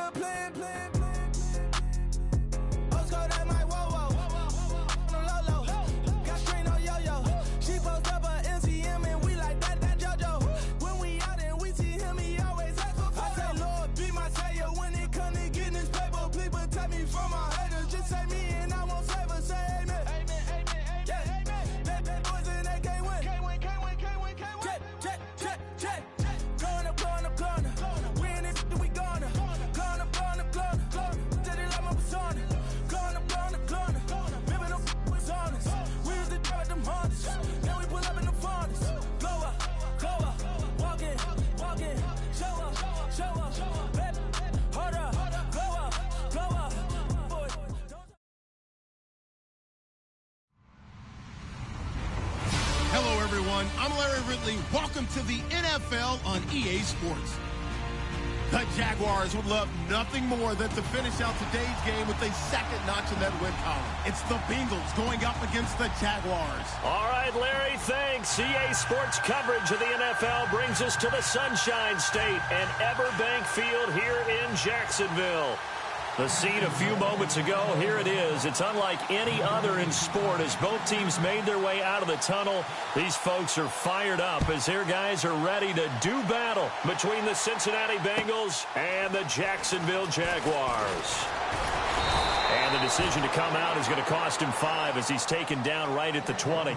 still playing. Old school, that might whoa. On the low. Got string on yo-yo. She post up her MCM and we like that JoJo. When we out and we see him, he always ask for photo. I say, Lord, be my savior when it come to getting this paper. Please protect me from my haters. Just say me and I won't save her. Say amen. That boys in that can't win. Check. Going up. We in it, we gonna. Going up. Did it like my persona. Going up. Ripping them was honest. We used to drive at them Hondas. Now we pull up in the Fondas. Go up. Walking. Show up. Baby, hold up. Go up. Boy, Hello, everyone. I'm Larry Ridley. Welcome to the NFL on EA Sports. The Jaguars would love nothing more than to finish out today's game with a second notch in that win column. It's the Bengals going up against the Jaguars. All right, Larry, thanks. EA Sports coverage of the NFL brings us to the Sunshine State and Everbank Field here in Jacksonville. The scene a few moments ago, here it is. It's unlike any other in sport as both teams made their way out of the tunnel. These folks are fired up as their guys are ready to do battle between the Cincinnati Bengals and the Jacksonville Jaguars. And the decision to come out is going to cost him 5 as he's taken down right at the 20.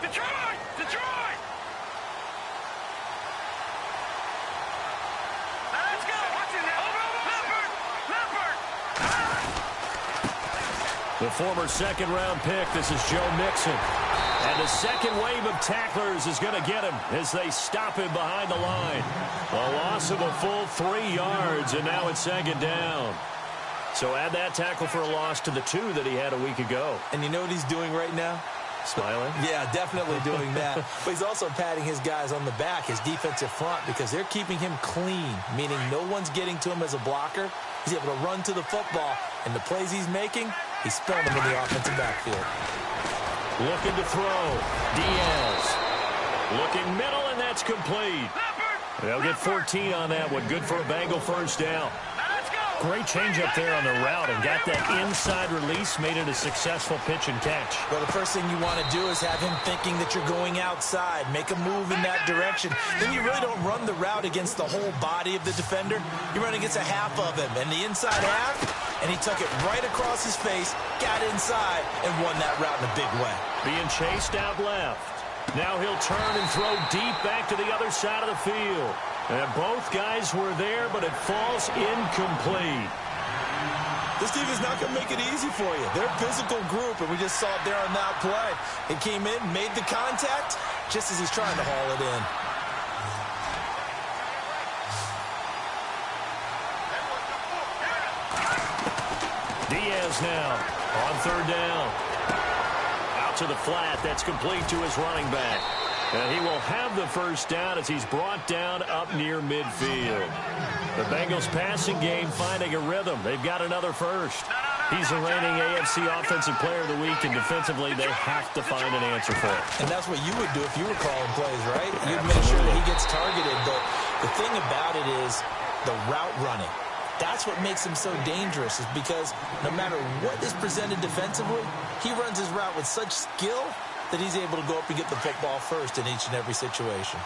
Detroit! Let's go! Watch it now! Leopard! The former second-round pick, this is Joe Mixon. And the second wave of tacklers is going to get him as they stop him behind the line. A loss of a full 3 yards, and now it's second down. So add that tackle for a loss to the 2 that he had a week ago. And you know what he's doing right now? Smiling? Yeah, definitely doing that. But he's also patting his guys on the back, his defensive front, because they're keeping him clean, meaning no one's getting to him as a blocker. He's able to run to the football, and the plays he's making, he's spelling them in the offensive backfield. Looking to throw. Diaz. Looking middle, and that's complete. They'll get 14 on that one. Good for a Bengal first down. Great change up there on the route and got that inside release, made it a successful pitch and catch. Well, the first thing you want to do is have him thinking that you're going outside, make a move in that direction. Then you really don't run the route against the whole body of the defender. You run against a half of him, and the inside half, and he took it right across his face, got inside, and won that route in a big way. Being chased out left. Now he'll turn and throw deep back to the other side of the field. And both guys were there, but it falls incomplete. This team is not going to make it easy for you. They're a physical group, and we just saw it there on that play. It came in, made the contact, just as he's trying to haul it in. Diaz now on third down. Out to the flat. That's complete to his running back. And he will have the first down as he's brought down up near midfield. The Bengals passing game finding a rhythm. They've got another first. He's the reigning AFC Offensive Player of the Week, and defensively they have to find an answer for it. And that's what you would do if you were calling plays, right? You'd make sure that he gets targeted. But the thing about it is the route running. That's what makes him so dangerous, is because no matter what is presented defensively, he runs his route with such skill that he's able to go up and get the football first in each and every situation.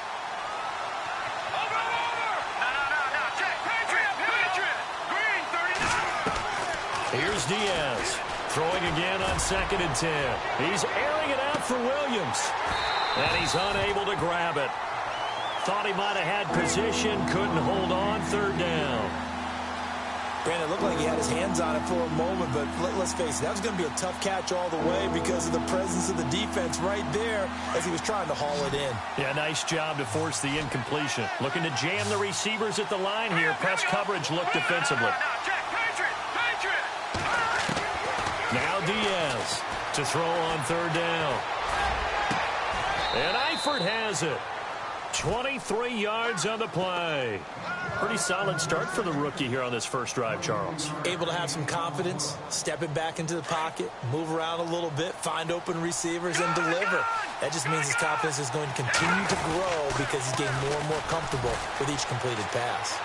Here's Diaz, throwing again on 2nd and 10. He's airing it out for Williams, and he's unable to grab it. Thought he might have had position, couldn't hold on, 3rd down. Brandon, it looked like he had his hands on it for a moment, but let's face it, that was going to be a tough catch all the way because of the presence of the defense right there as he was trying to haul it in. Yeah, nice job to force the incompletion. Looking to jam the receivers at the line here. Press coverage look defensively. Now Diaz to throw on third down. And Eifert has it. 23 yards on the play. Pretty solid start for the rookie here on this first drive, Charles. Able to have some confidence, stepping back into the pocket, move around a little bit, find open receivers, and deliver. That just means his confidence is going to continue to grow because he's getting more and more comfortable with each completed pass.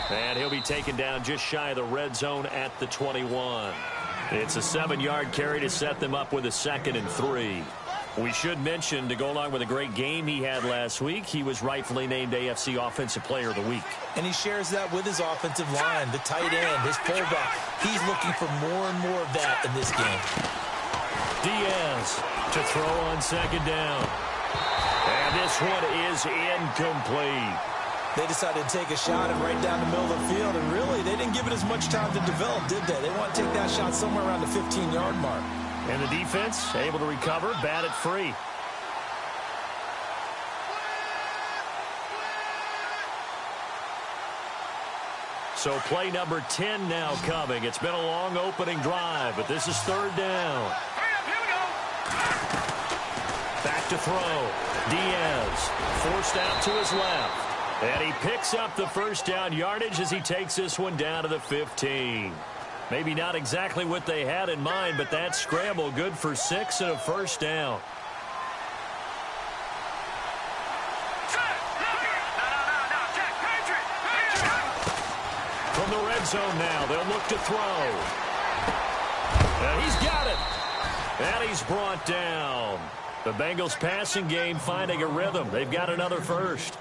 And he'll be taken down just shy of the red zone at the 21. It's a 7-yard carry to set them up with a 2nd and 3. We should mention, to go along with a great game he had last week, he was rightfully named AFC Offensive Player of the Week. And he shares that with his offensive line, the tight end, his fullback. He's looking for more and more of that in this game. Diaz to throw on 2nd down. And this one is incomplete. They decided to take a shot and right down the middle of the field, and really, they didn't give it as much time to develop, did they? They want to take that shot somewhere around the 15-yard mark. And the defense able to recover, bat it free. So play number 10 now coming. It's been a long opening drive, but this is 3rd down. Back to throw. Diaz forced out to his left. And he picks up the first down yardage as he takes this one down to the 15. Maybe not exactly what they had in mind, but that scramble good for 6 and a first down. From the red zone now, they'll look to throw. And he's got it. And he's brought down. The Bengals passing game finding a rhythm. They've got another first.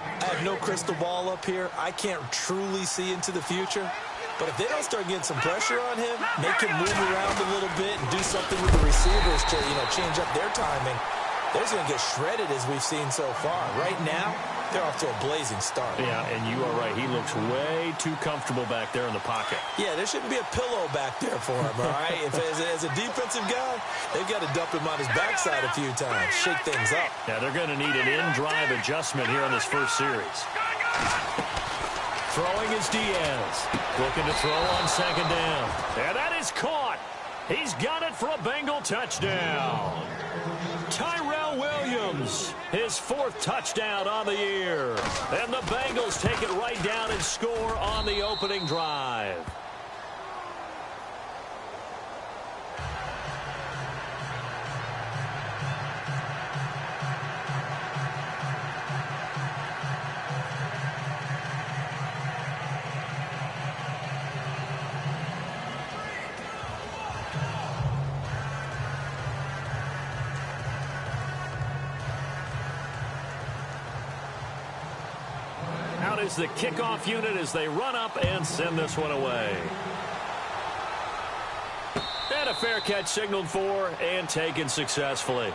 I have no crystal ball up here. I can't truly see into the future. But if they don't start getting some pressure on him, make him move around a little bit and do something with the receivers to, change up their timing, they're going to get shredded as we've seen so far. Right now, they're off to a blazing start. Yeah, and you are right. He looks way too comfortable back there in the pocket. Yeah, there shouldn't be a pillow back there for him, all right? As a defensive guy, they've got to dump him on his backside a few times, shake things up. Yeah, they're going to need an in-drive adjustment here on this first series. Throwing is Diaz. Looking to throw on 2nd down. And that is caught. He's got it for a Bengal touchdown. Tyrell Williams, his 4th touchdown on the year. And the Bengals take it right down and score on the opening drive. Out is the kickoff unit as they run up and send this one away. And a fair catch signaled for and taken successfully.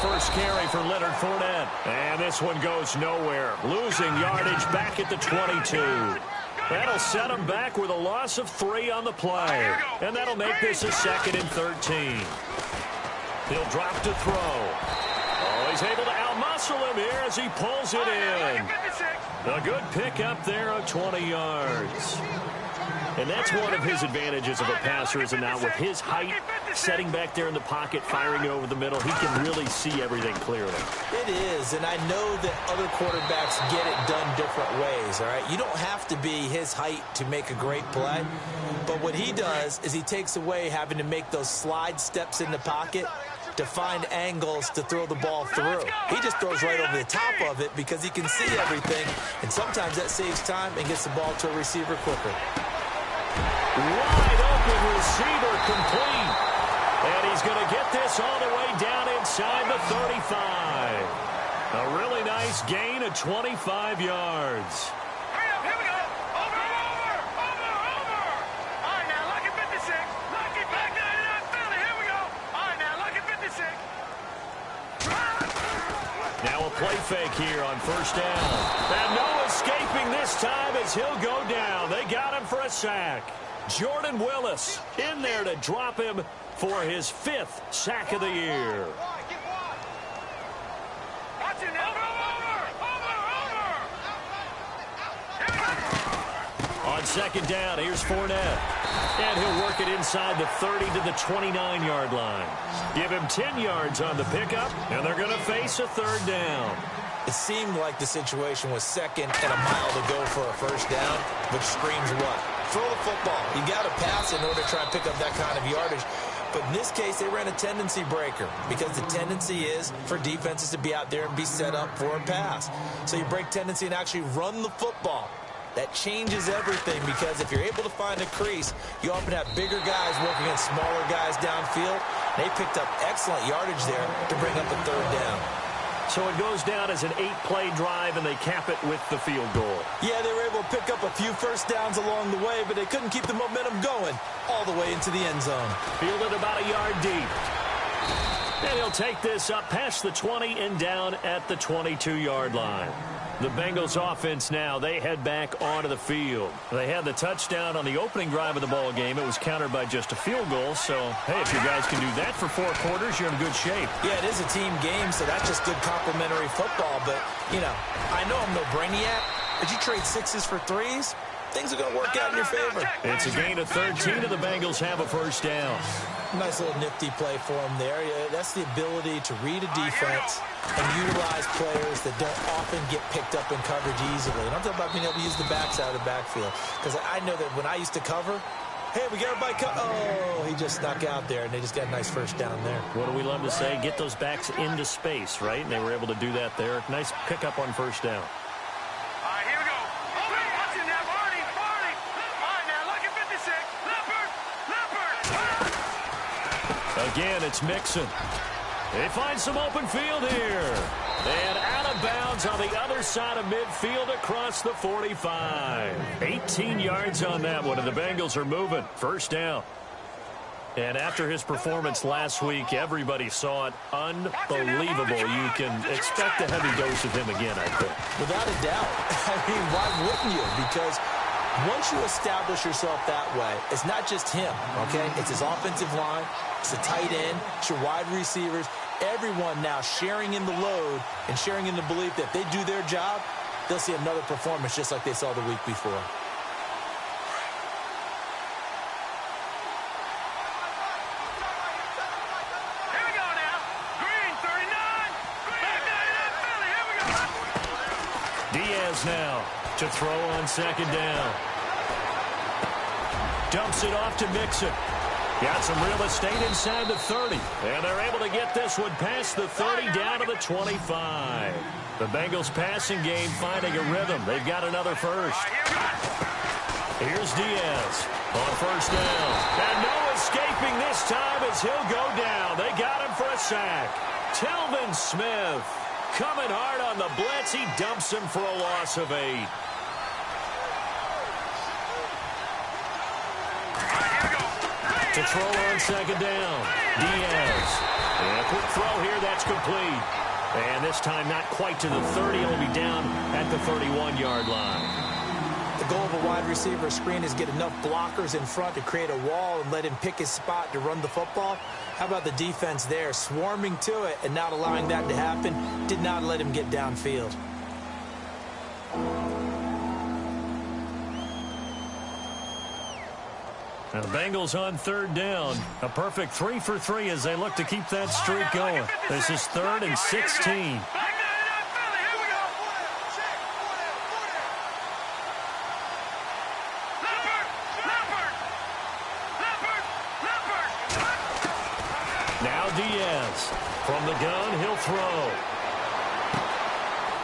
First carry for Leonard Fournette. And this one goes nowhere. Losing yardage back at the 22. That'll set him back with a loss of 3 on the play. And that'll make this a 2nd and 13. He'll drop to throw. Oh, he's able to out-muscle him here as he pulls it in. A good pickup there of 20 yards. And that's one of his advantages of a passer, is now with his height, setting back there in the pocket, firing over the middle, he can really see everything clearly. It is, and I know that other quarterbacks get it done different ways, all right? You don't have to be his height to make a great play, but what he does is he takes away having to make those slide steps in the pocket to find angles to throw the ball through. He just throws right over the top of it because he can see everything, and sometimes that saves time and gets the ball to a receiver quicker. Wide open receiver complete. And he's going to get this all the way down inside the 35. A really nice gain of 25 yards. Hurry up, here we go. Over. All right, now, lucky 56. Lucky back 99 Philly. Here we go. All right, now, lucky 56. Now a play fake here on first down. And no escaping this time as he'll go down. They got him for a sack. Jordan Willis in there to drop him for his 5th sack of the year. Watch it now. Over. On second down, here's Fournette. And he'll work it inside the 30 to the 29-yard line. Give him 10 yards on the pickup, and they're going to face a third down. It seemed like the situation was second and a mile to go for a first down, which screams what? Throw the football. You got to pass in order to try and pick up that kind of yardage. But in this case, they ran a tendency breaker because the tendency is for defenses to be out there and be set up for a pass. So you break tendency and actually run the football. That changes everything because if you're able to find a crease, you often have bigger guys working against smaller guys downfield. They picked up excellent yardage there to bring up a third down. So it goes down as an 8-play drive, and they cap it with the field goal. Yeah, they were able to pick up a few first downs along the way, but they couldn't keep the momentum going all the way into the end zone. Fielded about a yard deep. And he'll take this up past the 20 and down at the 22-yard line. The Bengals offense now, they head back onto the field. They had the touchdown on the opening drive of the ball game. It was countered by just a field goal. So, hey, if you guys can do that for 4 quarters, you're in good shape. Yeah, it is a team game, so that's just good complementary football. But, you know, I know I'm no brainiac, but you trade 6s for 3s, things are going to work out in your favor. It's a gain of 13, and the Bengals have a first down. Nice little nifty play for him there. Yeah, that's the ability to read a defense and utilize players that don't often get picked up in coverage easily. And I'm talking about being able to use the backside of the backfield. Because I know that when I used to cover, hey, we got everybody oh, he just snuck out there, and they just got a nice first down there. What do we love to say? Get those backs into space, right? And they were able to do that there. Nice pickup on first down. All right, here we go. Over. Watch it now. Barney. All right, now, lucky 56. Leopard. Again, it's Mixon. They find some open field here. And out of bounds on the other side of midfield across the 45. 18 yards on that one, and the Bengals are moving. First down. And after his performance last week, everybody saw it. Unbelievable. You can expect a heavy dose of him again, I think. Without a doubt. I mean, why wouldn't you? Because once you establish yourself that way, it's not just him, okay? It's his offensive line, it's the tight end, it's your wide receivers, everyone now sharing in the load and sharing in the belief that if they do their job, they'll see another performance just like they saw the week before. Here we go now. Green, 39. Back 99 Philly. Here we go. Diaz now to throw on second down. Dumps it off to Mixon. Got some real estate inside the 30. And they're able to get this one past the 30 down to the 25. The Bengals passing game finding a rhythm. They've got another first. Here's Diaz on first down. And no escaping this time as he'll go down. They got him for a sack. Telvin Smith coming hard on the blitz. He dumps him for a loss of 8. To throw on second down. Diaz. And a quick throw here. That's complete. And this time not quite to the 30. He'll be down at the 31-yard line. The goal of a wide receiver screen is get enough blockers in front to create a wall and let him pick his spot to run the football. How about the defense there, swarming to it and not allowing that to happen? Did not let him get downfield. Now the Bengals on third down. A perfect 3 for 3 as they look to keep that streak going. This is 3rd and 16. Now Diaz. From the gun, he'll throw.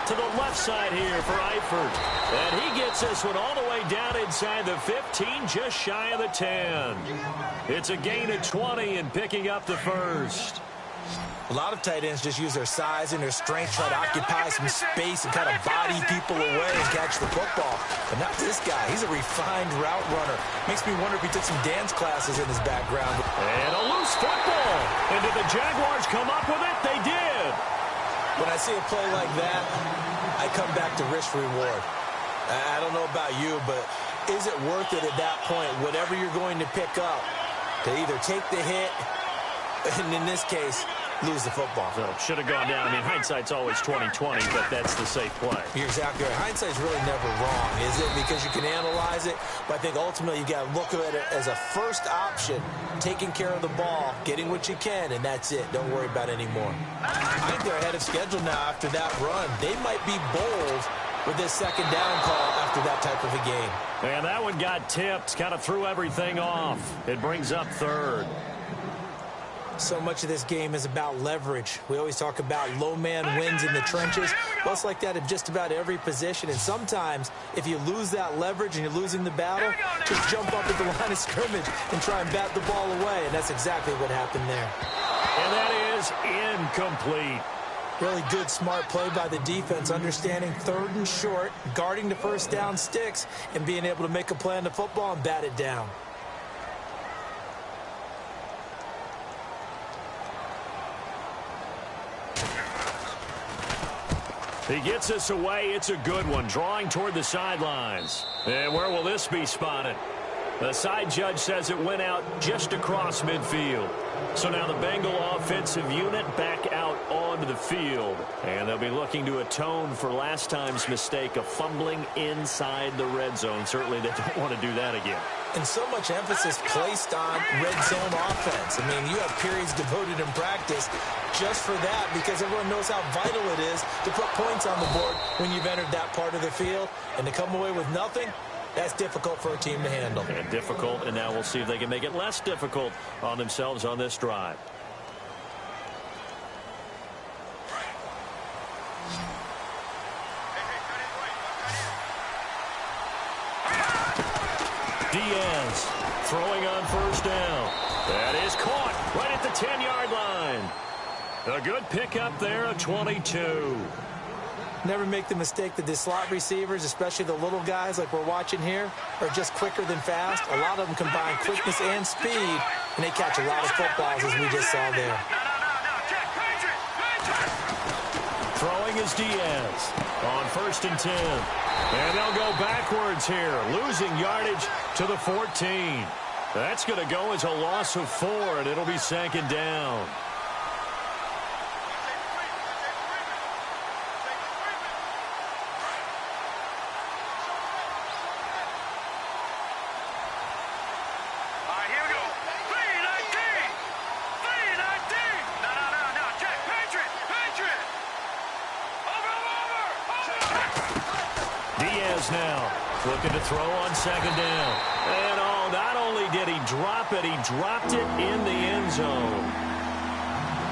To the left side here for Eifert. And he gets this one all the way down inside the 15, just shy of the 10. It's a gain of 20 and picking up the first. A lot of tight ends just use their size and their strength, try to occupy some space and kind of body people away and catch the football. But not this guy. He's a refined route runner. Makes me wonder if he took some dance classes in his background. And a loose football. And did the Jaguars come up with it? They did. When I see a play like that, I come back to risk-reward. I don't know about you, but is it worth it at that point, whatever you're going to pick up, to either take the hit, and in this case, lose the football? So it should have gone down. I mean, hindsight's always 20/20, but that's the safe play. You're exactly right. Hindsight's really never wrong, is it? Because you can analyze it, but I think ultimately you got to look at it as a first option, taking care of the ball, getting what you can, and that's it. Don't worry about it anymore. I think they're ahead of schedule now after that run. They might be bold with this second down call after that type of a game. And that one got tipped, kind of threw everything off. It brings up third. So much of this game is about leverage. We always talk about low man wins in the trenches. Well, it's like that in just about every position. And sometimes, if you lose that leverage and you're losing the battle, just jump up at the line of scrimmage and try and bat the ball away. And that's exactly what happened there. And that is incomplete. Really good, smart play by the defense, understanding third and short, guarding the first down sticks, and being able to make a play on the football and bat it down. He gets us away. It's a good one. Drawing toward the sidelines. And where will this be spotted? The side judge says it went out just across midfield. So now the Bengal offensive unit back out onto the field. And they'll be looking to atone for last time's mistake of fumbling inside the red zone. Certainly they don't want to do that again. And so much emphasis placed on red zone offense. I mean, you have periods devoted in practice just for that because everyone knows how vital it is to put points on the board when you've entered that part of the field. And to come away with nothing, that's difficult for a team to handle. And difficult, and now we'll see if they can make it less difficult on themselves on this drive. Diaz throwing on first down. That is caught right at the 10-yard line. A good pickup there, a 22. Never make the mistake that the slot receivers, especially the little guys like we're watching here, are just quicker than fast. A lot of them combine quickness and speed, and they catch a lot of footballs, as we just saw there. Throwing is Diaz on first and 10. And they'll go backwards here, losing yardage to the 14. That's going to go as a loss of 4, and it'll be second down. Now looking to throw on second down. And oh, not only did he drop it, he dropped it in the end zone.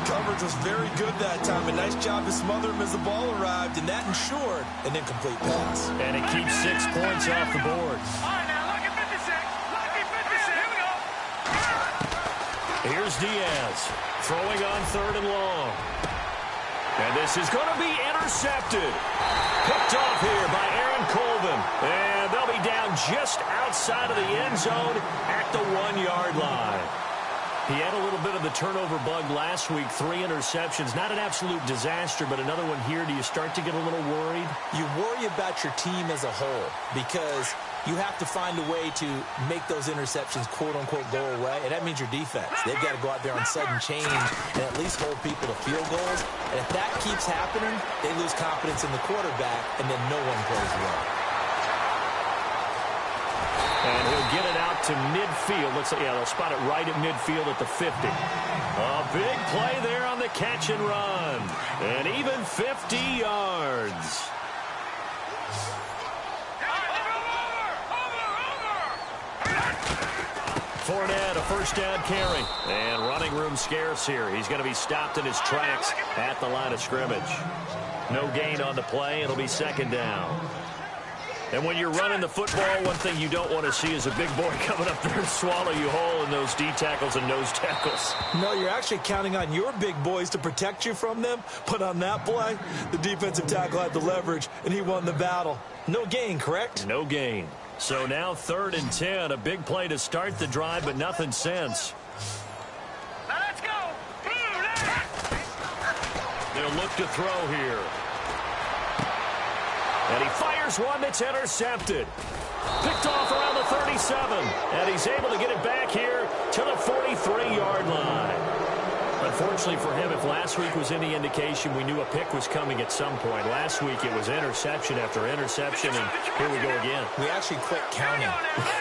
Coverage was very good that time. A nice job to smother him as the ball arrived, and that ensured an incomplete pass. And it keeps 6 points off the board. All right, now, lucky 56. Lucky 56. Here we go. Here's Diaz throwing on third and long. And this is going to be intercepted. Picked off here by Aaron Colvin. And they'll be down just outside of the end zone at the 1-yard line. He had a little bit of the turnover bug last week, 3 interceptions. Not an absolute disaster, but another one here. Do you start to get a little worried? You worry about your team as a whole because you have to find a way to make those interceptions, quote-unquote, go away, and that means your defense. They've got to go out there on sudden change and at least hold people to field goals. And if that keeps happening, they lose confidence in the quarterback, and then no one plays well. And he'll get it out to midfield. Looks like, yeah, they'll spot it right at midfield at the 50. A big play there on the catch and run. And even 50 yards. Fournette, a first down carry. And running room scarce here. He's going to be stopped in his tracks at the line of scrimmage. No gain on the play. It'll be second down. And when you're running the football, one thing you don't want to see is a big boy coming up there and swallow you whole in those D tackles and nose tackles. No, you're actually counting on your big boys to protect you from them. But on that play, the defensive tackle had the leverage, and he won the battle. No gain, correct? No gain. So now 3rd and 10. A big play to start the drive, but nothing since. Now let's go. They'll look to throw here. And he fires one that's intercepted. Picked off around the 37. And he's able to get it back here to the 43-yard line. Unfortunately for him, if last week was any indication, we knew a pick was coming at some point. Last week it was interception after interception, and here we go again. We actually quit counting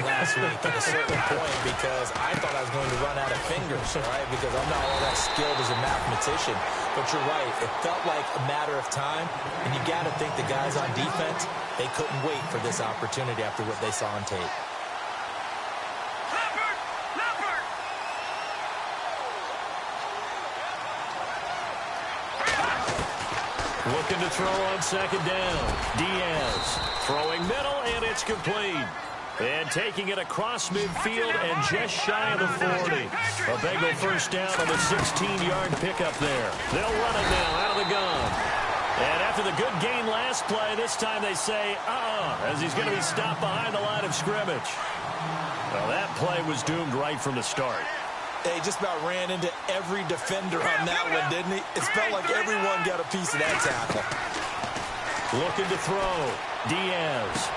last week at a certain point because I thought I was going to run out of fingers, right? Because I'm not all that skilled as a mathematician. But you're right. It felt like a matter of time, and you got to think the guys on defense, they couldn't wait for this opportunity after what they saw on tape. Looking to throw on second down. Diaz throwing middle, and it's complete. And taking it across midfield and just shy of the 40. A Bengal first down on the 16-yard pickup there. They'll run it now out of the gun. And after the good gain last play, this time they say, as he's going to be stopped behind the line of scrimmage. Well, that play was doomed right from the start. He just about ran into every defender on that one, didn't he? It felt like everyone got a piece of that tackle. Looking to throw. Diaz.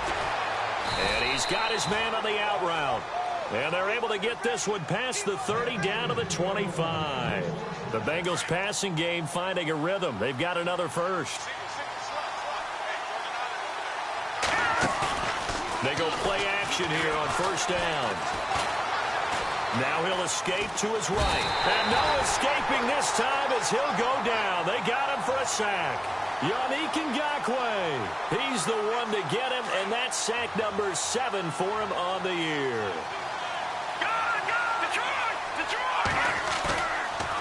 And he's got his man on the out route. And they're able to get this one past the 30 down to the 25. The Bengals passing game finding a rhythm. They've got another first. They go play action here on first down. Now he'll escape to his right. And no escaping this time as he'll go down. They got him for a sack. Yannick Ngakoue. He's the one to get him, and that's sack number 7 for him on the year.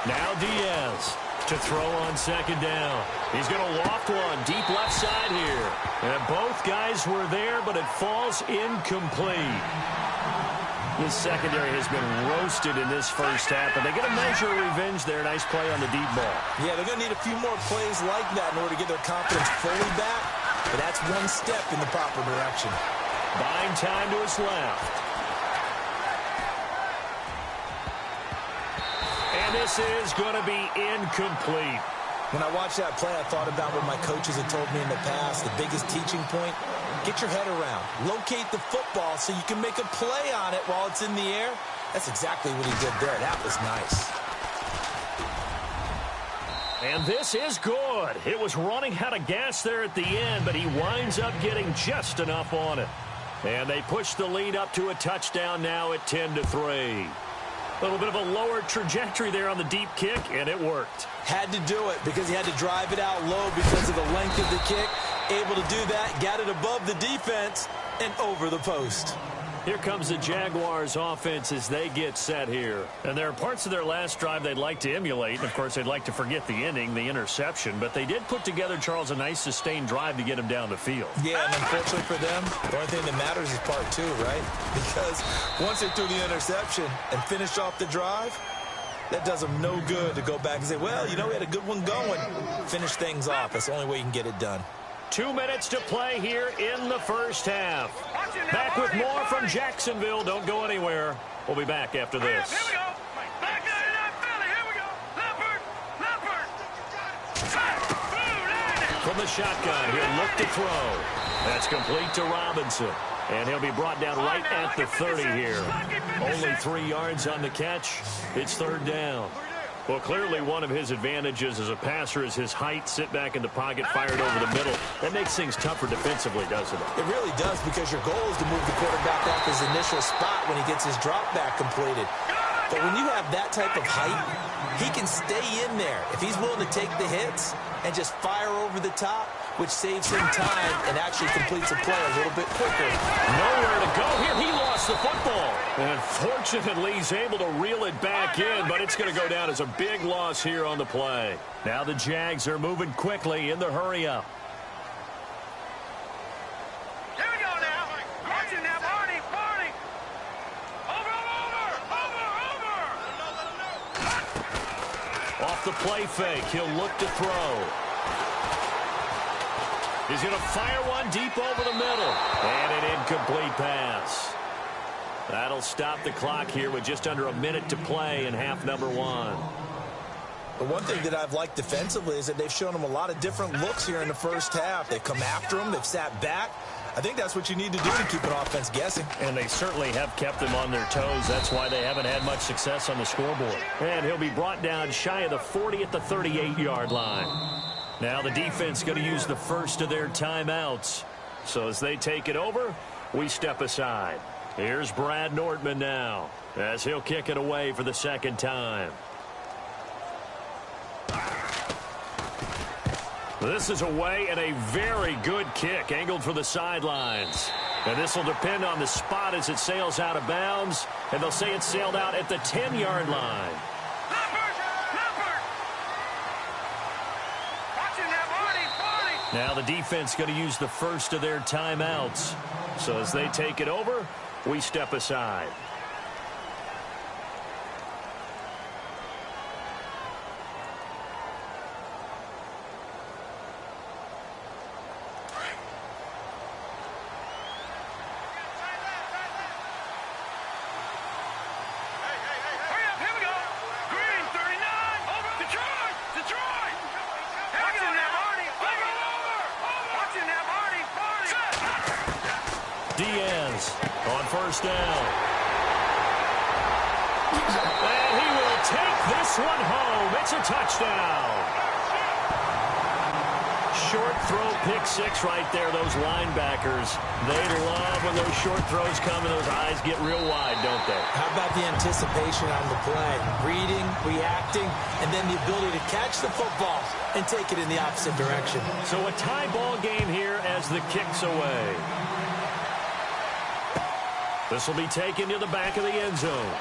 Now Diaz to throw on second down. He's going to loft one deep left side here. And both guys were there, but it falls incomplete. This secondary has been roasted in this first half, but they get a measure of revenge there. Nice play on the deep ball. Yeah, they're going to need a few more plays like that in order to get their confidence fully back. But that's one step in the proper direction. Buying time to his left. And this is going to be incomplete. When I watched that play, I thought about what my coaches had told me in the past. The biggest teaching point, get your head around. Locate the football so you can make a play on it while it's in the air. That's exactly what he did there. That was nice. And this is good. It was running out of gas there at the end, but he winds up getting just enough on it. And they push the lead up to a touchdown now at 10-3. A little bit of a lower trajectory there on the deep kick, and it worked. Had to do it because he had to drive it out low because of the length of the kick. Able to do that, got it above the defense, and over the post. Here comes the Jaguars offense as they get set here. And there are parts of their last drive they'd like to emulate. And, of course, they'd like to forget the ending, the interception. But they did put together, Charles, a nice sustained drive to get him down the field. Yeah, and unfortunately for them, the only thing that matters is part 2, right? Because once they threw the interception and finished off the drive, that does them no good to go back and say, well, you know, we had a good one going. Finish things off. That's the only way you can get it done. 2 minutes to play here in the first half. Back with more from Jacksonville. Don't go anywhere. We'll be back after this. Here we go. Back to that Philly. Here we go. Leopard. From the shotgun, he'll look to throw. That's complete to Robinson. And he'll be brought down right at the 30 here. Only 3 yards on the catch. It's third down. Well, clearly one of his advantages as a passer is his height, sit back in the pocket, fired over the middle. That makes things tougher defensively, doesn't it? It really does, because your goal is to move the quarterback off his initial spot when he gets his drop back completed. But when you have that type of height, he can stay in there. If he's willing to take the hits and just fire over the top, which saves him time and actually completes a play a little bit quicker. Nowhere to go here. He lost the football. And fortunately, he's able to reel it back in, but it's going to go down as a big loss here on the play. Now the Jags are moving quickly in the hurry-up. Here we go now. Watching that, Barney. Over. Off the play fake, he'll look to throw. He's going to fire one deep over the middle. And an incomplete pass. That'll stop the clock here with just under a minute to play in half number one. The one thing that I've liked defensively is that they've shown him a lot of different looks here in the first half. They've come after him. They've sat back. I think that's what you need to do to keep an offense guessing. And they certainly have kept them on their toes. That's why they haven't had much success on the scoreboard. And he'll be brought down shy of the 40 at the 38-yard line. Now the defense going to use the first of their timeouts. So as they take it over, we step aside. Here's Brad Nordman now as he'll kick it away for the second time. This is away and a very good kick angled for the sidelines. And this will depend on the spot as it sails out of bounds. And they'll say it sailed out at the 10-yard line. Now the defense going to use the first of their timeouts. So as they take it over, we step aside. Diaz on first down. And he will take this one home. It's a touchdown. Short throw, pick six right there. Those linebackers, they love when those short throws come and those eyes get real wide, don't they? How about the anticipation on the play? Reading, reacting, and then the ability to catch the football and take it in the opposite direction. So a tie ball game here as the kick's away. This will be taken to the back of the end zone.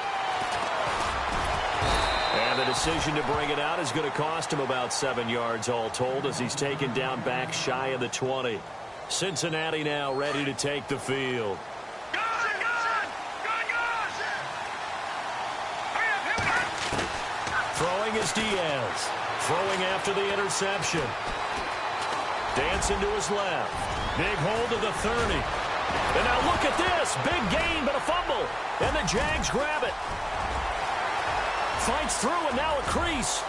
And the decision to bring it out is going to cost him about 7 yards all told as he's taken down back shy of the 20. Cincinnati now ready to take the field. Throwing is Diaz. Throwing after the interception. Dancing to his left. Big hold of the 30. And now look at this. Big gain, but a fumble. And the Jags grab it. Fights through, and now a crease.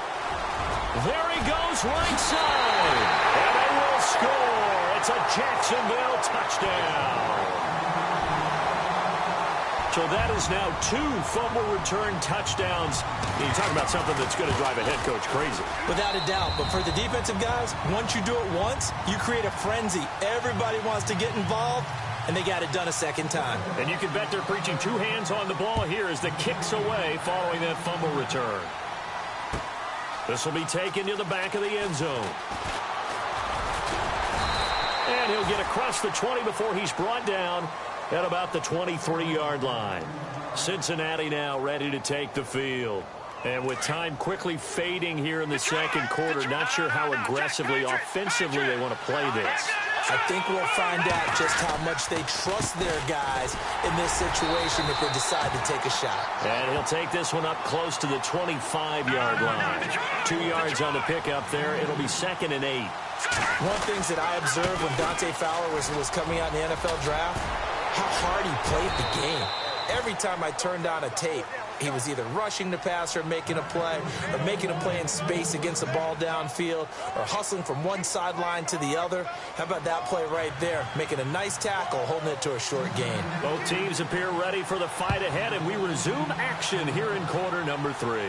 There he goes, right side. And they will score. It's a Jacksonville touchdown. So that is now 2 fumble return touchdowns. You talk about something that's going to drive a head coach crazy. Without a doubt. But for the defensive guys, once you do it once, you create a frenzy. Everybody wants to get involved. And they got it done a second time. And you can bet they're preaching 2 hands on the ball here as the kick's away following that fumble return. This will be taken to the back of the end zone. And he'll get across the 20 before he's brought down at about the 23-yard line. Cincinnati now ready to take the field. And with time quickly fading here in the second quarter, not sure how aggressively, offensively they want to play this. I think we'll find out just how much they trust their guys in this situation if they decide to take a shot. And he'll take this one up close to the 25-yard line. 2 yards on the pickup there. It'll be 2nd and 8. One of the things that I observed when Dante Fowler was coming out in the NFL draft, how hard he played the game. Every time I turned on a tape, he was either rushing the passer, making a play, or making a play in space against the ball downfield, or hustling from one sideline to the other. How about that play right there? Making a nice tackle, holding it to a short gain. Both teams appear ready for the fight ahead, and we resume action here in quarter number 3.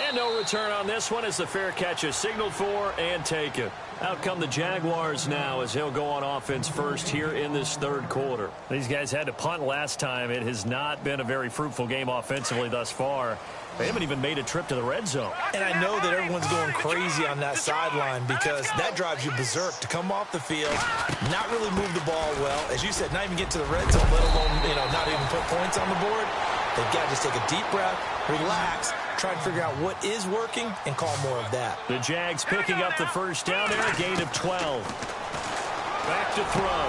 And no return on this one as the fair catch is signaled for and taken. Out come the Jaguars now as he'll go on offense first here in this third quarter. These guys had to punt last time. It has not been a very fruitful game offensively thus far. They haven't even made a trip to the red zone. And I know that everyone's going crazy on that sideline because that drives you berserk to come off the field, not really move the ball well. As you said, not even get to the red zone, let alone, not even put points on the board. They've got to just take a deep breath, relax, try and figure out what is working, and call more of that. The Jags picking up the first down there, a gain of 12. Back to throw.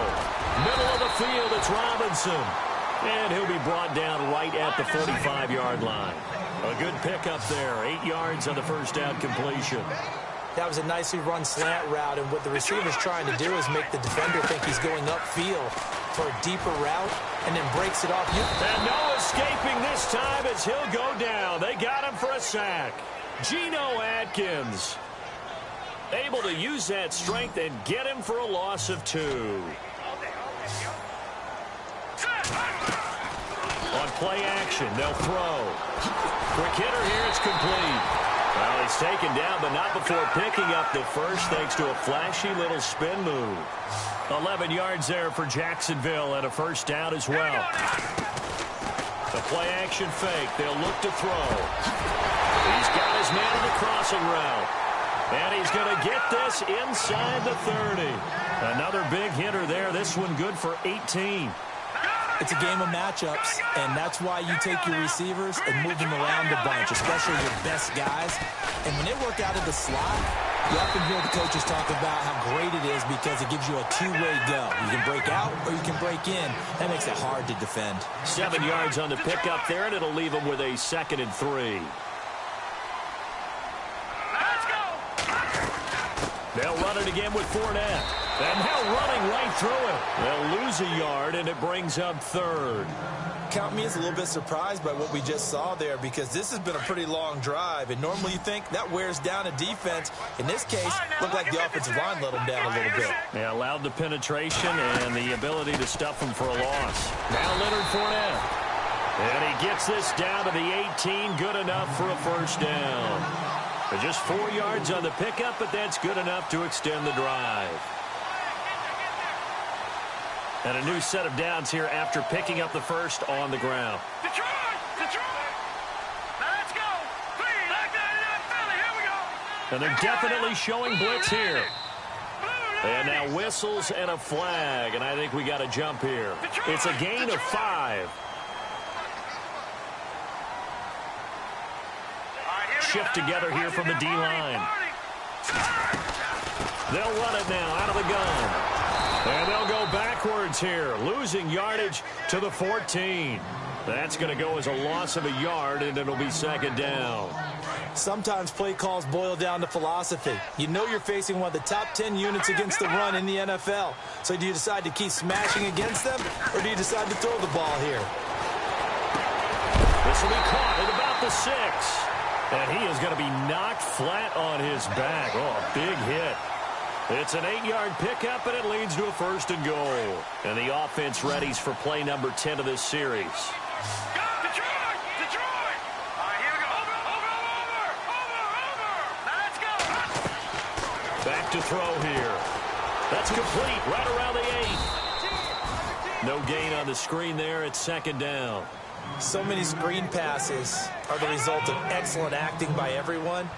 Middle of the field, it's Robinson. And he'll be brought down right at the 45-yard line. A good pickup there, 8 yards on the first down completion. That was a nicely run slant route, and what the receiver's trying to do is make the defender think he's going upfield for a deeper route, and then breaks it off. And no escaping this time as he'll go down. They got him for a sack. Geno Atkins able to use that strength and get him for a loss of 2. On play action, they'll throw. Quick hitter here, it's complete. Well, he's taken down, but not before picking up the first thanks to a flashy little spin move. 11 yards there for Jacksonville and a first down as well. The play action fake, they'll look to throw. He's got his man on the crossing route. And he's going to get this inside the 30. Another big hitter there, this one good for 18. It's a game of matchups, and that's why you take your receivers and move them around a bunch, especially your best guys. And when they work out of the slot, you often hear the coaches talk about how great it is because it gives you a two-way go. You can break out or you can break in. That makes it hard to defend. 7 yards on the pickup there, and it'll leave them with a 2nd and 3. Let's go. They'll run it again with Fournette. And now running right through it. They'll lose a yard, and it brings up 3rd. Count me as a little bit surprised by what we just saw there because this has been a pretty long drive, and normally you think that wears down a defense. In this case, looked like the offensive line let them down a little bit. They allowed the penetration and the ability to stuff them for a loss. Now Leonard Fournette. And he gets this down to the 18, good enough for a first down. Just 4 yards on the pickup, but that's good enough to extend the drive. And a new set of downs here after picking up the first on the ground. Detroit! Detroit! Now let's go! Please! Like that, Philly, here we go! And they're definitely showing blitz here. And now whistles and a flag, and I think we got a jump here. It's a gain of 5. Shift together here from the D-line. They'll run it now out of the gun. And they'll go backwards here, losing yardage to the 14. That's going to go as a loss of a yard, and it'll be 2nd down. Sometimes play calls boil down to philosophy. You know you're facing one of the top 10 units against the run in the NFL. So do you decide to keep smashing against them, or do you decide to throw the ball here? This will be caught at about the 6. And he is going to be knocked flat on his back. Oh, a big hit. It's an 8-yard pickup, and it leads to a 1st and goal. And the offense readies for play number 10 of this series. Go, Detroit! Detroit! All right, here we go. Over! Now let's go! Back to throw here. That's complete right around the 8. No gain on the screen there. It's 2nd down. So many screen passes are the result of excellent acting by everyone.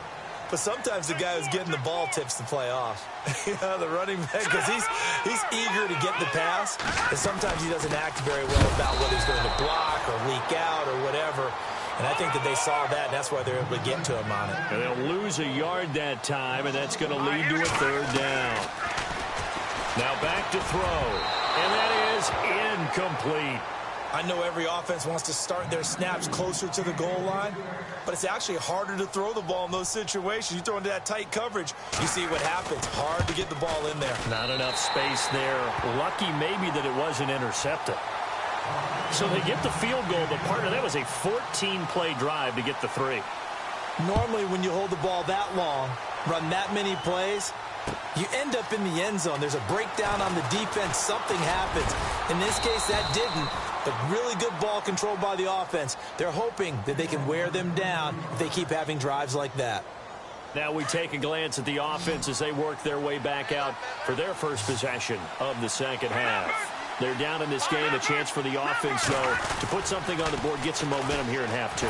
But sometimes the guy who's getting the ball tips the play off. The running back, because he's eager to get the pass, and sometimes he doesn't act very well about whether he's going to block or leak out or whatever. And I think that they saw that, and that's why they're able to get to him on it. And they'll lose a yard that time, and that's going to lead to a 3rd down. Now back to throw, and that is incomplete. I know every offense wants to start their snaps closer to the goal line, but it's actually harder to throw the ball in those situations. You throw into that tight coverage, you see what happens. Hard to get the ball in there. Not enough space there. Lucky maybe that it wasn't intercepted. So they get the field goal, but part of that was a 14-play drive to get the 3. Normally when you hold the ball that long, run that many plays, you end up in the end zone. There's a breakdown on the defense. Something happens. In this case, that didn't. but really good ball control by the offense. They're hoping that they can wear them down if they keep having drives like that. Now we take a glance at the offense as they work their way back out for their first possession of the second half. They're down in this game. A chance for the offense, though, to put something on the board, get some momentum here in half 2.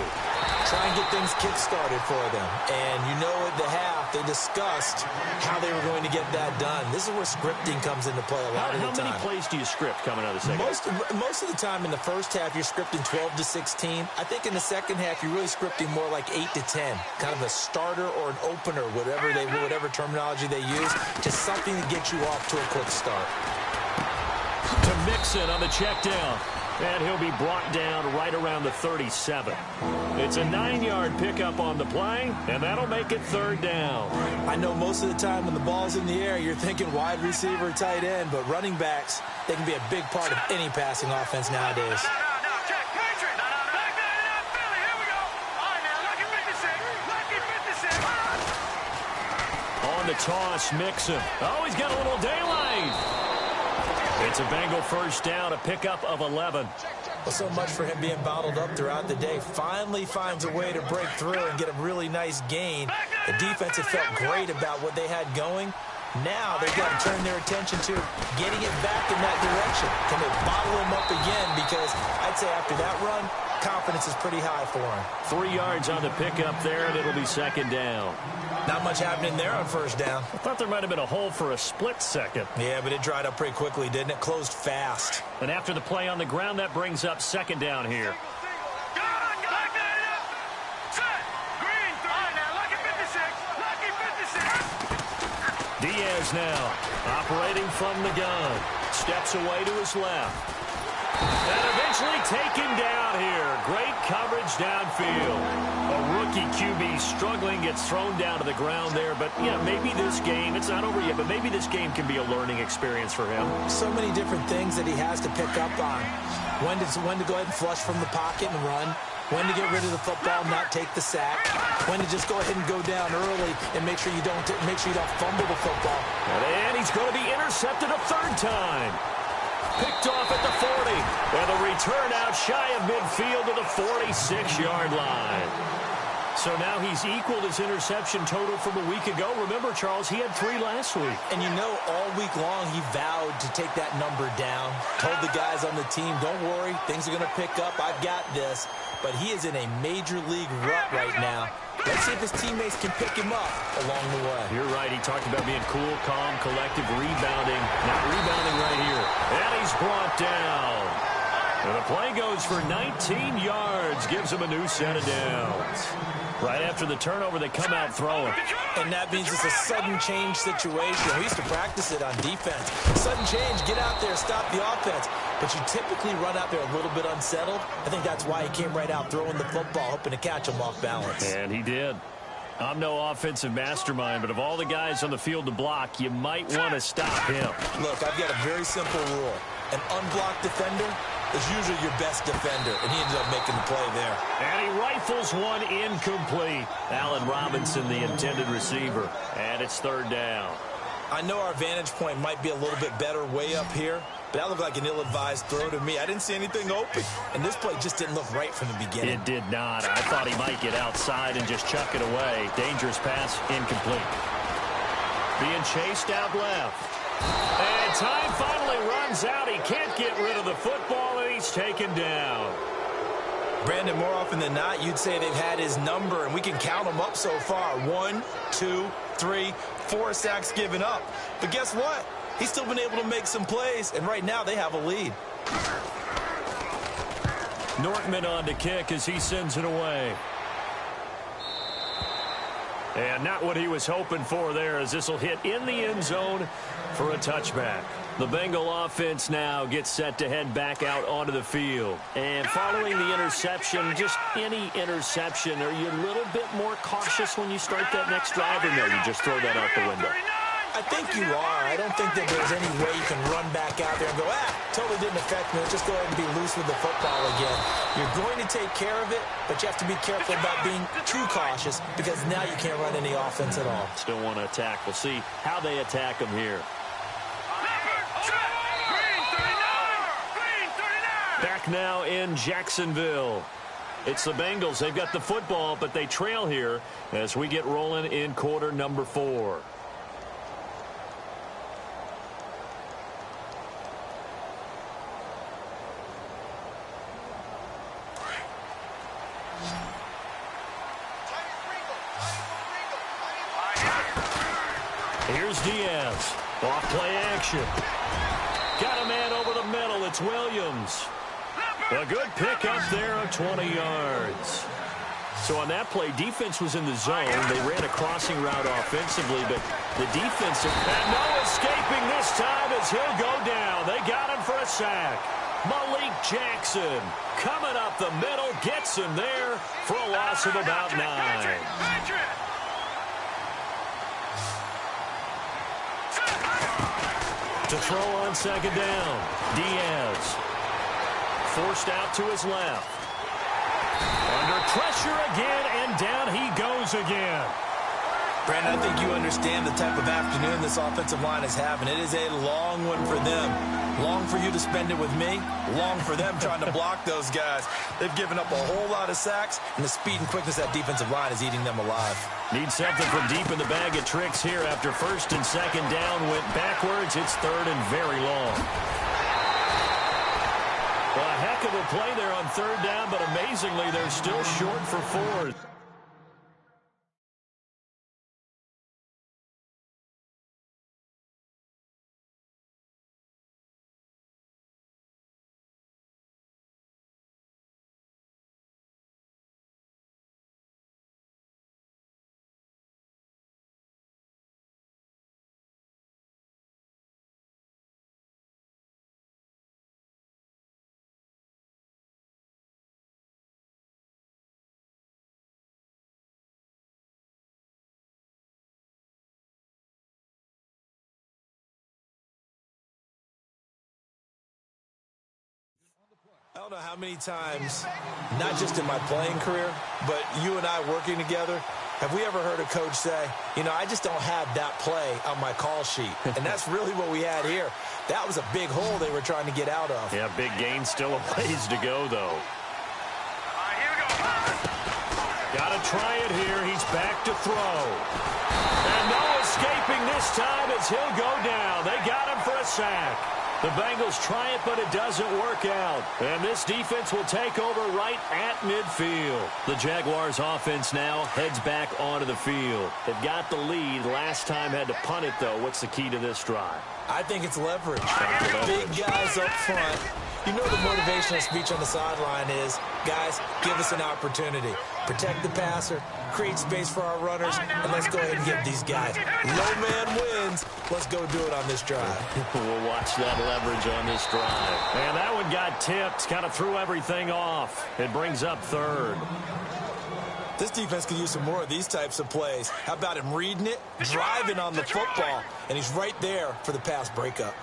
Try and get things kick-started for them. And you know at the half, they discussed how they were going to get that done. This is where scripting comes into play a lot of the time. How many plays do you script coming out of the second half? Most of the time in the first half, you're scripting 12 to 16. I think in the second half, you're really scripting more like 8 to 10. Kind of a starter or an opener, whatever terminology they use. Just something to get you off to a quick start. To Mixon on the check down. And he'll be brought down right around the 37. It's a 9-yard pickup on the play, and that'll make it third down. I know most of the time when the ball's in the air, you're thinking wide receiver, tight end, but running backs, they can be a big part of any passing offense nowadays. On the toss, Mixon. Oh, he's got a little daylight. It's a Bengal first down, a pickup of 11. Well, so much for him being bottled up throughout the day. Finally finds a way to break through and get a really nice gain. The defense had felt great about what they had going. Now they've got to turn their attention to getting it back in that direction. Can they bottle him up again? Because I'd say after that run, confidence is pretty high for him. 3 yards on the pickup there, and it'll be second down. Not much happening there on first down. I thought there might have been a hole for a split second. Yeah, but it dried up pretty quickly, didn't it? Closed fast. And after the play on the ground, that brings up second down here. Diaz now operating from the gun. Steps away to his left. And eventually taken down here. Great coverage downfield. A rookie QB struggling, gets thrown down to the ground there. But, you know, maybe this game, it's not over yet, but maybe this game can be a learning experience for him. So many different things that he has to pick up on. When to go ahead and flush from the pocket and run. When to get rid of the football and not take the sack. When to just go ahead and go down early and make sure you don't fumble the football. And he's going to be intercepted a third time. Picked off at the 40. And the return out shy of midfield to the 46-yard line. So now he's equaled his interception total from a week ago. Remember, Charles, he had 3 last week. And you know, all week long he vowed to take that number down. Told the guys on the team, don't worry, things are going to pick up. I've got this. But he is in a major league rut right now. Let's see if his teammates can pick him up along the way. You're right. He talked about being cool, calm, collective, rebounding. Not rebounding right here. And he's brought down. And the play goes for 19 yards. Gives him a new set of downs. Right after the turnover, they come out throwing. And that means it's a sudden change situation. We used to practice it on defense. Sudden change, get out there, stop the offense. But you typically run out there a little bit unsettled. I think that's why he came right out throwing the football, hoping to catch him off balance. And he did. I'm no offensive mastermind, but of all the guys on the field to block, you might want to stop him. Look, I've got a very simple rule. An unblocked defender is usually your best defender, and he ended up making the play there. And he rifles one incomplete. Allen Robinson, the intended receiver. And it's third down. I know our vantage point might be a little bit better way up here, but that looked like an ill-advised throw to me. I didn't see anything open, and this play just didn't look right from the beginning. It did not. I thought he might get outside and just chuck it away. Dangerous pass, incomplete. Being chased out left. And time finally runs out. He can't get rid of the football, and he's taken down. Brandon, more often than not, you'd say they've had his number, and we can count them up so far. 1, 2, 3, 4 sacks given up. But guess what? He's still been able to make some plays, and right now they have a lead. Nortman on to kick as he sends it away. And not what he was hoping for there, as this will hit in the end zone for a touchback. The Bengal offense now gets set to head back out onto the field. And following the interception, just any interception, are you a little bit more cautious when you start that next drive, or no, you just throw that out the window? I think you are. I don't think that there's any way you can run back out there and go, totally didn't affect me. Let's just go ahead and be loose with the football again. You're going to take care of it, but you have to be careful about being too cautious, because now you can't run any offense at all. Still want to attack. We'll see how they attack them here. Back back now in Jacksonville. It's the Bengals. They've got the football, but they trail here as we get rolling in quarter number 4. Here's Diaz. Off play action. Got a man over the middle. It's Williams. A good pick up there of 20 yards. So on that play, defense was in the zone. They ran a crossing route offensively, but the defense had no escaping this time as he'll go down. They got him for a sack. Malik Jackson coming up the middle, gets him there for a loss of about 9. To throw on second down, Diaz. Forced out to his left. Under pressure again, and down he goes again. Brandon, I think you understand the type of afternoon this offensive line is having. It is a long one for them. Long for you to spend it with me. Long for them trying to block those guys. They've given up a whole lot of sacks, and the speed and quickness of that defensive line is eating them alive. Need something from deep in the bag of tricks here after first and second down went backwards. It's third and very long. Well, a heck of a play there on third down, but amazingly, they're still short for 4. I don't know how many times, not just in my playing career, but you and I working together, have we ever heard a coach say, you know, I just don't have that play on my call sheet. And that's really what we had here. That was a big hole they were trying to get out of. Yeah, big gain, still a ways to go, though. Here we go. Got to try it here. He's back to throw. And no escaping this time as he'll go down. They got him for a sack. The Bengals try it, but it doesn't work out. And this defense will take over right at midfield. The Jaguars offense now heads back onto the field. They've got the lead. Last time had to punt it, though. What's the key to this drive? I think it's leverage. Big guys up front. You know the motivational speech on the sideline is, guys, give us an opportunity. Protect the passer, create space for our runners, and let's go ahead and give these guys. Low man wins. Let's go do it on this drive. We'll watch that leverage on this drive. And that one got tipped, kind of threw everything off. It brings up third. This defense could use some more of these types of plays. How about him reading it, driving on the football, and he's right there for the pass breakup.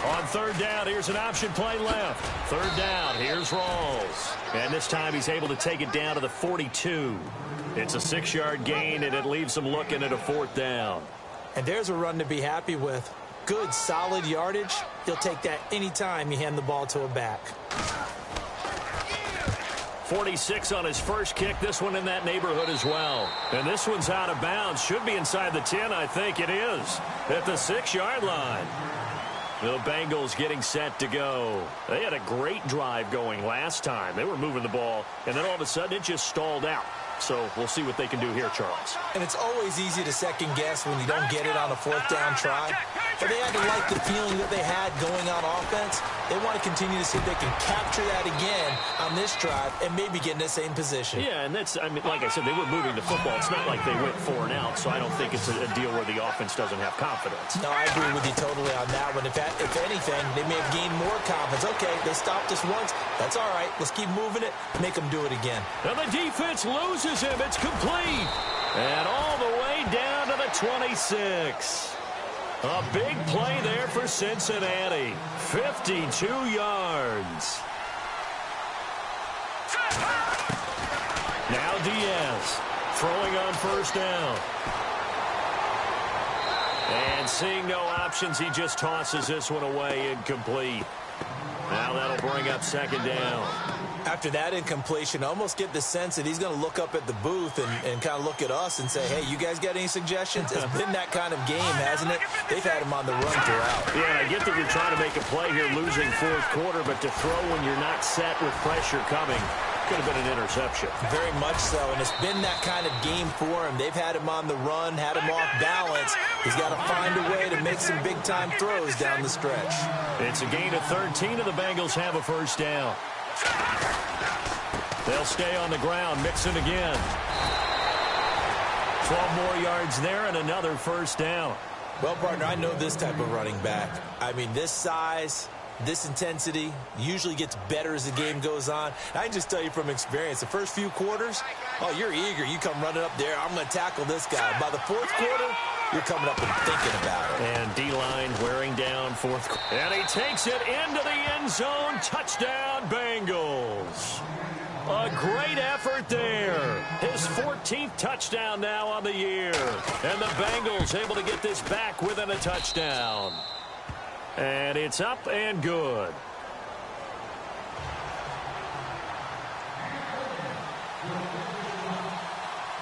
On third down, here's an option play left. Third down, here's Rawls. And this time he's able to take it down to the 42. It's a 6-yard gain, and it leaves him looking at a fourth down. And there's a run to be happy with. Good, solid yardage. He'll take that anytime you hand the ball to a back. 46 on his first kick. This one in that neighborhood as well. And this one's out of bounds. Should be inside the 10, I think it is. At the 6-yard line. The Bengals getting set to go. They had a great drive going last time. They were moving the ball, and then all of a sudden it just stalled out. So we'll see what they can do here, Charles. And it's always easy to second guess when you don't get it on a fourth down try. But they had to like the feeling that they had going on offense. They want to continue to see if they can capture that again on this drive and maybe get in the same position. Yeah, and that's, I mean, like I said, they were moving the football. It's not like they went 4 and out, so I don't think it's a deal where the offense doesn't have confidence. No, I agree with you totally on that one. If anything, they may have gained more confidence. Okay, they stopped us once. That's all right. Let's keep moving it. Make them do it again. And the defense loses him. It's complete. And all the way down to the 26. A big play there for Cincinnati. 52 yards. Now Diaz throwing on first down. And seeing no options, he just tosses this one away incomplete. Now that'll bring up second down. After that incompletion, I almost get the sense that he's going to look up at the booth and kind of look at us and say, hey, you guys got any suggestions? It's been that kind of game, hasn't it? They've had him on the run throughout. Yeah, and I get that you're trying to make a play here losing fourth quarter, but to throw when you're not set with pressure coming could have been an interception. Very much so, and it's been that kind of game for him. They've had him on the run, had him off balance. He's got to find a way to make some big-time throws down the stretch. It's a gain of 13, and the Bengals have a first down. They'll stay on the ground, Mixon again. 12 more yards there and another first down. Well, partner, I know this type of running back. I mean, this size, this intensity usually gets better as the game goes on. I can just tell you from experience, the first few quarters, oh, you're eager. You come running up there, I'm going to tackle this guy. By the fourth quarter, you're coming up and thinking about it. And D-line wearing down fourth quarter. And he takes it into the end zone. Touchdown, Bengals. A great effort there. His 14th touchdown now on the year. And the Bengals able to get this back within a touchdown. And it's up and good.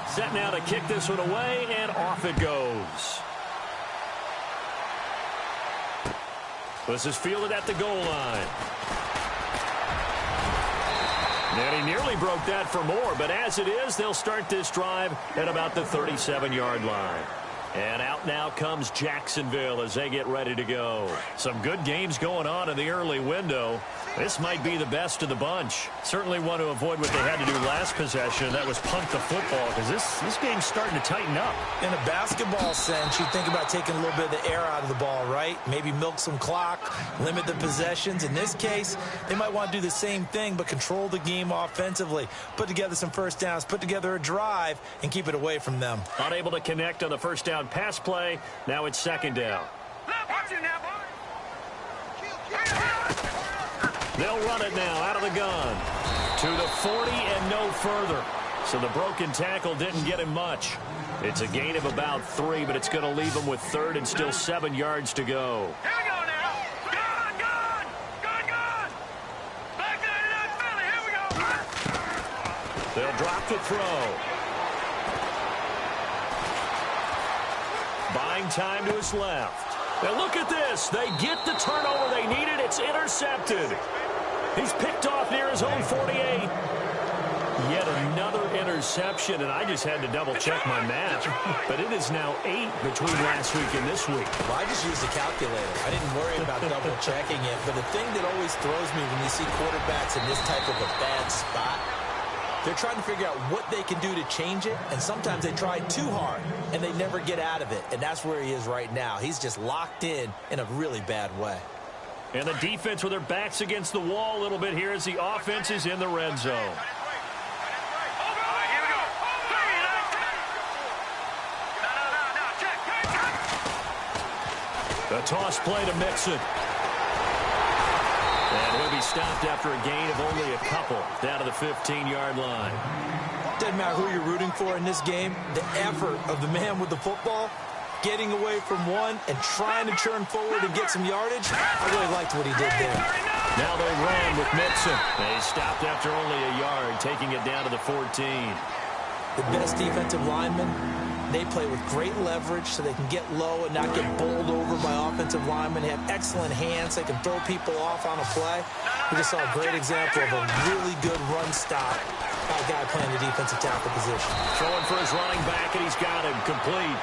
Set now to kick this one away, and off it goes. This is fielded at the goal line. And he nearly broke that for more, but as it is, they'll start this drive at about the 37-yard line. And out now comes Jacksonville as they get ready to go. Some good games going on in the early window. This might be the best of the bunch. Certainly want to avoid what they had to do last possession. That was punt the football, because this game's starting to tighten up. In a basketball sense, you think about taking a little bit of the air out of the ball, right? Maybe milk some clock, limit the possessions. In this case, they might want to do the same thing, but control the game offensively. Put together some first downs, put together a drive, and keep it away from them. Unable to connect on the first down pass play. Now it's second down. They'll run it now out of the gun to the 40 and no further. So the broken tackle didn't get him much. It's a gain of about 3, but it's going to leave him with third and still 7 yards to go. Here we go now. Gone. Back to that Philly. Here we go. They'll drop the throw. Buying time to his left. Now look at this. They get the turnover they needed. It's intercepted. He's picked off near his own 48. Yet another interception, and I just had to double-check my math. But it is now 8 between last week and this week. Well, I just used a calculator. I didn't worry about double-checking it. But the thing that always throws me when you see quarterbacks in this type of a bad spot, they're trying to figure out what they can do to change it, and sometimes they try too hard, and they never get out of it. And that's where he is right now. He's just locked in a really bad way. And the defense with their backs against the wall a little bit here as the offense is in the red zone. The toss play to Mixon. And he'll be stopped after a gain of only a couple down to the 15-yard line. Doesn't matter who you're rooting for in this game. The effort of the man with the football, getting away from one and trying to churn forward and get some yardage, I really liked what he did there. Now they run with Mixon. They stopped after only a yard, taking it down to the 14. The best defensive linemen, they play with great leverage so they can get low and not get bowled over by offensive linemen. They have excellent hands. They can throw people off on a play. We just saw a great example of a really good run stop by a guy playing the defensive tackle position. Throwing for his running back, and he's got him complete.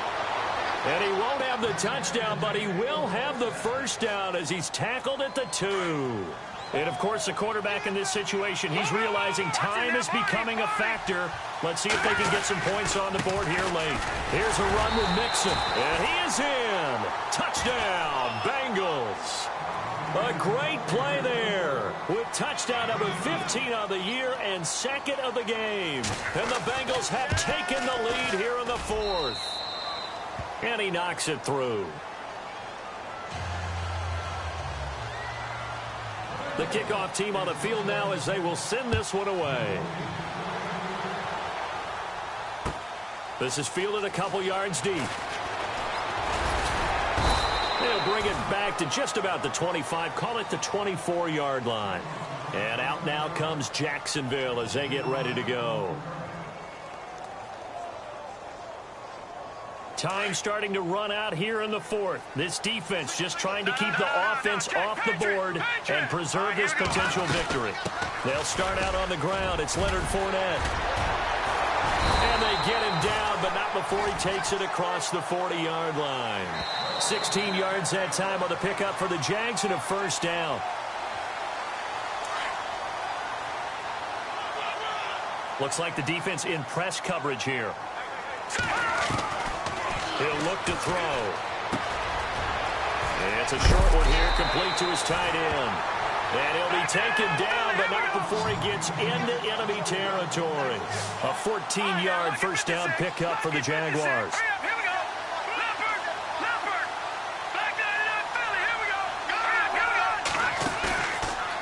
And he won't have the touchdown, but he will have the first down as he's tackled at the 2. And, of course, the quarterback in this situation, he's realizing time is becoming a factor. Let's see if they can get some points on the board here late. Here's a run with Mixon, and he is in. Touchdown, Bengals. A great play there with touchdown number 15 of the year and second of the game. And the Bengals have taken the lead here in the 4th. And he knocks it through. The kickoff team on the field now as they will send this one away. This is fielded a couple yards deep. They'll bring it back to just about the 25. Call it the 24-yard line. And out now comes Jacksonville as they get ready to go. Time starting to run out here in the fourth. This defense just trying to keep the offense off the board and preserve this potential victory. They'll start out on the ground. It's Leonard Fournette. And they get him down, but not before he takes it across the 40-yard line. 16 yards that time on the pickup for the Jags and a first down. Looks like the defense in press coverage here. He'll look to throw. It's a short one here, complete to his tight end. And he'll be taken down, but not before he gets into enemy territory. A 14-yard first down pickup for the Jaguars.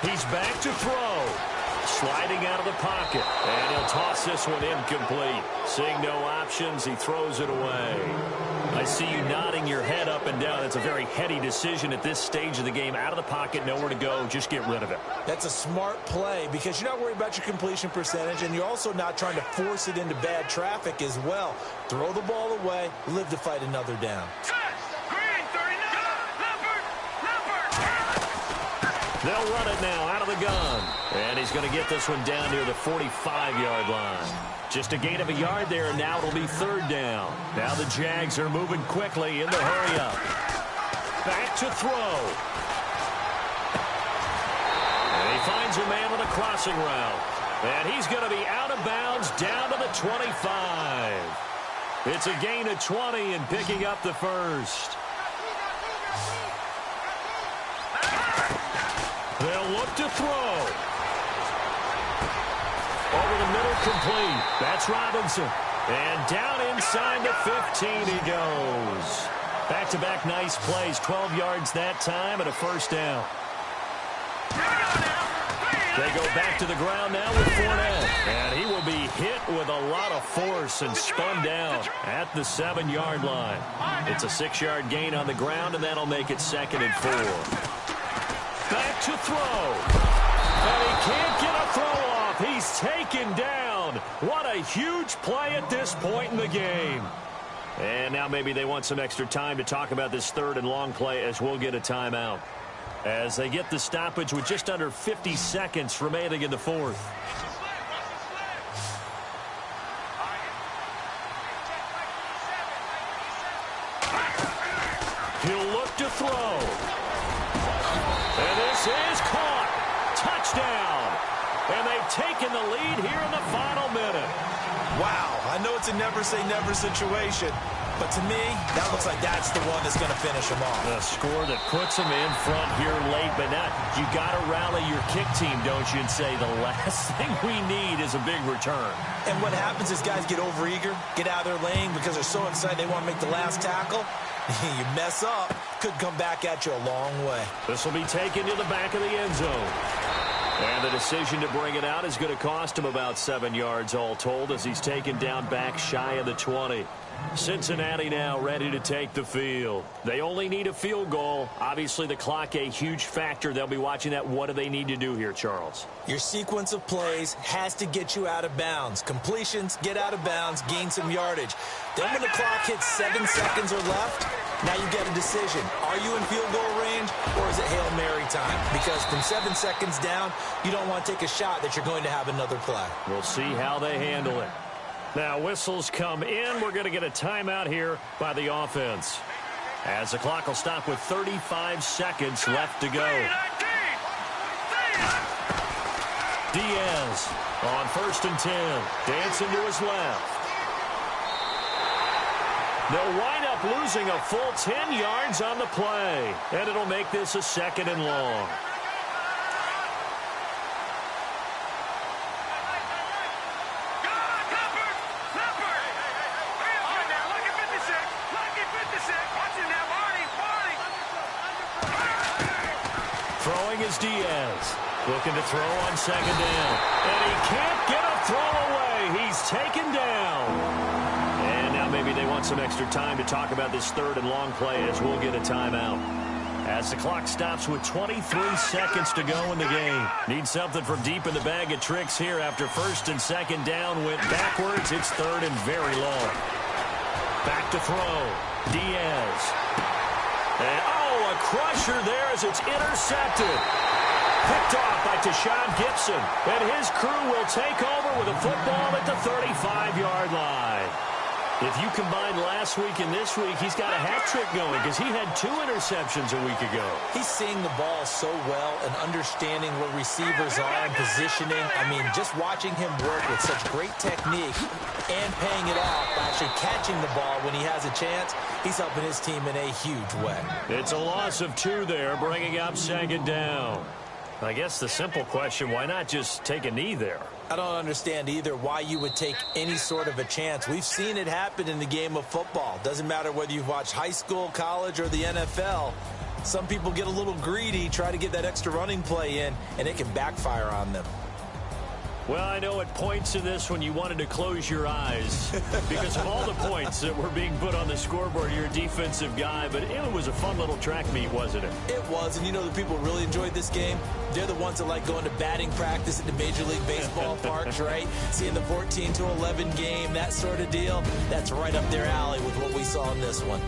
He's back to throw. Sliding out of the pocket. And he'll toss this one incomplete. Seeing no options, he throws it away. I see you nodding your head up and down. It's a very heady decision at this stage of the game. Out of the pocket, nowhere to go. Just get rid of it. That's a smart play because you're not worried about your completion percentage, and you're also not trying to force it into bad traffic as well. Throw the ball away, live to fight another down. They'll run it now out of the gun. And he's going to get this one down near the 45-yard line. Just a gain of a yard there, and now it'll be third down. Now the Jags are moving quickly in the hurry-up. Back to throw. And he finds a man with a crossing route. And he's going to be out of bounds down to the 25. It's a gain of 20 and picking up the first. They'll look to throw. Over the middle, complete. That's Robinson. And down inside the 15 he goes. Back-to-back nice plays. 12 yards that time and a first down. They go back to the ground now with Fournette. And he will be hit with a lot of force and spun down at the 7-yard line. It's a 6-yard gain on the ground, and that'll make it 2nd and 4. Back to throw. And he can't get a throw off. He's taken down. What a huge play at this point in the game. And now maybe they want some extra time to talk about this 3rd and long play as we'll get a timeout. As they get the stoppage with just under 50 seconds remaining in the 4th. He'll look to throw. And this is caught. Touchdown. And they've taken the lead here in the final minute. Wow, I know it's a never-say-never situation, but to me, that looks like that's the one that's going to finish them off. A score that puts them in front here late, but now you got to rally your kick team, don't you, and say the last thing we need is a big return. And what happens is guys get overeager, get out of their lane because they're so excited they want to make the last tackle. You mess up, could come back at you a long way. This will be taken to the back of the end zone. And the decision to bring it out is going to cost him about 7 yards all told as he's taken down back shy of the 20. Cincinnati now ready to take the field. They only need a field goal. Obviously, the clock a huge factor. They'll be watching that. What do they need to do here, Charles? Your sequence of plays has to get you out of bounds. Completions, get out of bounds, gain some yardage. Then when the clock hits 7 seconds or left, now you get a decision. Are you in field goal range or is it Hail Mary time? Because from 7 seconds down, you don't want to take a shot that you're going to have another play. We'll see how they handle it. Now whistles come in. We're going to get a timeout here by the offense. As the clock will stop with 35 seconds left to go. Diaz on 1st and 10. Dancing to his left. They'll wind up losing a full 10 yards on the play. And it'll make this a 2nd and long. Throwing is Diaz. Looking to throw on 2nd down. And he can't get a throw away. He's taken down. And now maybe maybe they want some extra time to talk about this third and long play as we'll get a timeout. As the clock stops with 23 seconds to go in the game. Need something from deep in the bag of tricks here after first and second down went backwards. It's third and very long. Back to throw. Diaz. And, a crusher there as it's intercepted. Picked off by Tashaun Gibson. And his crew will take over with a football at the 35-yard line. If you combine last week and this week, he's got a hat trick going because he had 2 interceptions a week ago. He's seeing the ball so well and understanding where receivers are and positioning. I mean, just watching him work with such great technique and paying it off by actually catching the ball when he has a chance, he's helping his team in a huge way. It's a loss of 2 there, bringing up second down. I guess the simple question, why not just take a knee there? I don't understand either why you would take any sort of a chance. We've seen it happen in the game of football. Doesn't matter whether you've watched high school, college, or the NFL. Some people get a little greedy, try to get that extra running play in, and it can backfire on them. Well, I know at points in this when you wanted to close your eyes because of all the points that were being put on the scoreboard. You're a defensive guy, but it was a fun little track meet, wasn't it? It was, and you know the people who really enjoyed this game? They're the ones that like going to batting practice at the Major League Baseball parks, right? Seeing the 14-11 game, that sort of deal. That's right up their alley with what we saw in this one.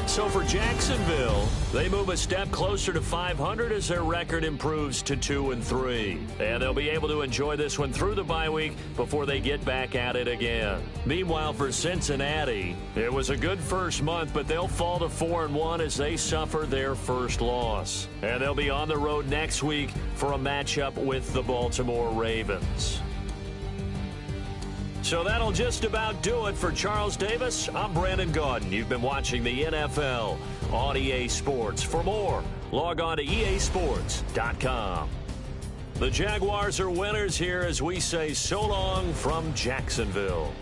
So for Jacksonville, they move a step closer to 500 as their record improves to 2-3. And they'll be able to enjoy this one through the bye week before they get back at it again. Meanwhile, for Cincinnati, it was a good first month, but they'll fall to 4-1 as they suffer their first loss. And they'll be on the road next week for a matchup with the Baltimore Ravens. So that'll just about do it for Charles Davis. I'm Brandon Gaudin. You've been watching the NFL on EA Sports. For more, log on to easports.com. The Jaguars are winners here as we say so long from Jacksonville.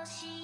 She